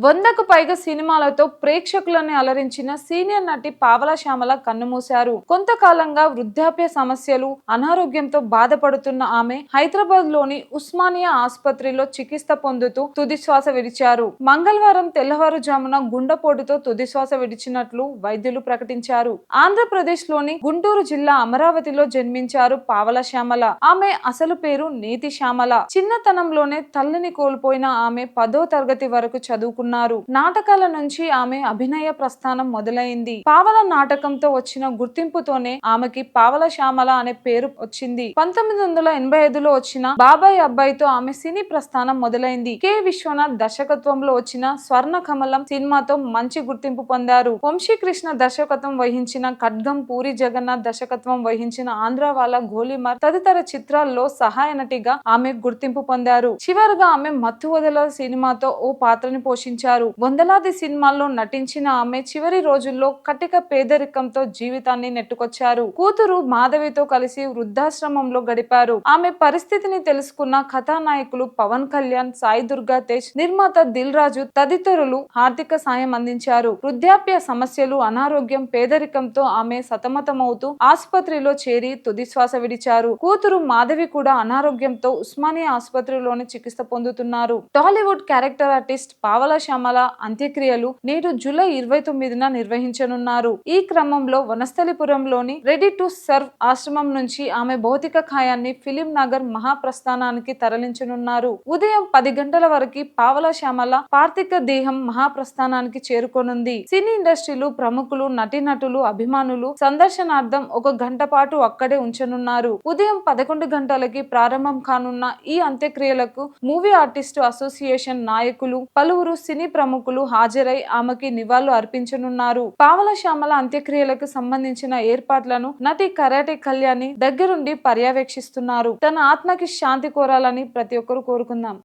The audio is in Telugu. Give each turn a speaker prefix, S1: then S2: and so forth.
S1: 100కు పైగా సినిమాలతో ప్రేక్షకులను అలరించిన సీనియర్ నటి పావలా శ్యామల కన్నుమూశారు. కొంతకాలంగా వృద్ధాప్య సమస్యలు, అనారోగ్యంతో బాధపడుతున్న ఆమె హైదరాబాద్ లోని ఉస్మానియా ఆసుపత్రిలో చికిత్స పొందుతూ తుదిశ్వాస విడిచారు. మంగళవారం తెల్లవారుజామున గుండెపోటుతో తుదిశ్వాస విడిచినట్లు వైద్యులు ప్రకటించారు. ఆంధ్రప్రదేశ్ లోని గుంటూరు జిల్లా అమరావతిలో జన్మించారు పావలా శ్యామల. ఆమె అసలు పేరు నేతి శ్యామల. చిన్నతనంలోనే తల్లిని కోల్పోయిన ఆమె 10వ తరగతి వరకు చదువుకున్నారు. నాటకాల నుంచి ఆమె అభినయ ప్రస్థానం మొదలైంది. పావల నాటకంతో వచ్చిన గుర్తింపుతోనే ఆమెకి పావలా శ్యామల అనే పేరు వచ్చింది. 1985లో వచ్చిన బాబాయ్ అబ్బాయితో ఆమె సినీ ప్రస్థానం మొదలైంది. కె విశ్వనాథ్ దర్శకత్వంలో వచ్చిన స్వర్ణ కమలం సినిమాతో మంచి గుర్తింపు పొందారు. వంశీకృష్ణ దర్శకత్వం వహించిన ఖడ్గం, పూరి జగన్నాథ్ దర్శకత్వం వహించిన ఆంధ్రవాలా, గోలీమార్ తదితర చిత్రాల్లో సహాయ నటిగా ఆమె గుర్తింపు పొందారు. చివరగా ఆమె మత్తు వదల సినిమాతో ఓ పాత్రని పోషించారు. వందలాది సినిమాల్లో నటించిన ఆమె చివరి రోజుల్లో కటిక పేదరికంతో జీవితాన్ని నెట్టుకొచ్చారు. కూతురు మాధవితో కలిసి వృద్ధాశ్రమంలో గడిపారు. ఆమె పరిస్థితిని తెలుసుకున్న కథానాయకులు పవన్ కళ్యాణ్, సాయి దుర్గా తేజ్, నిర్మాత దిల్ రాజు తదితరులు ఆర్థిక సాయం అందించారు. వృద్ధాప్య సమస్యలు, అనారోగ్యం, పేదరికంతో ఆమె సతమతమవుతూ ఆసుపత్రిలో చేరి తుదిశ్వాస విడిచారు. కూతురు మాధవి కూడా అనారోగ్యంతో ఉస్మానియా ఆసుపత్రిలోని చికిత్స పొందుతున్నారు. టాలీవుడ్ క్యారెక్టర్ ఆర్టిస్ట్ పావలా శ్యామల అంత్యక్రియలు నేడు జూలై 29న నిర్వహించనున్నారు. ఈ క్రమంలో వనస్థలిపురంలోని రెడీ టు సర్వ్ ఆశ్రమం నుంచి ఆమె భౌతిక కాయాన్ని ఫిలిం నగర్ మహాప్రస్థానానికి తరలించనున్నారు. ఉదయం 10 గంటల వరకు పావలా శ్యామల పార్థిక దేహం మహాప్రస్థానానికి చేరుకోనుంది. సినీ ఇండస్ట్రీలు, ప్రముఖులు, నటీనటులు, అభిమానులు సందర్శనార్థం 1 గంట పాటు అక్కడే ఉంచనున్నారు. ఉదయం 11 గంటలకి ప్రారంభం కానున్న ఈ అంత్యక్రియలకు మూవీ ఆర్టిస్టు అసోసియేషన్ నాయకులు, పలువురు సినీ ప్రముఖులు హాజరై ఆమెకి నివాళులు అర్పించనున్నారు. పావలా శ్యామల అంత్యక్రియలకు సంబంధించిన ఏర్పాట్లను నటి కరాటే కళ్యాణి దగ్గరుండి పర్యవేక్షిస్తున్నారు. తన ఆత్మకి శాంతి కోరాలని ప్రతి ఒక్కరూ కోరుకుందాం.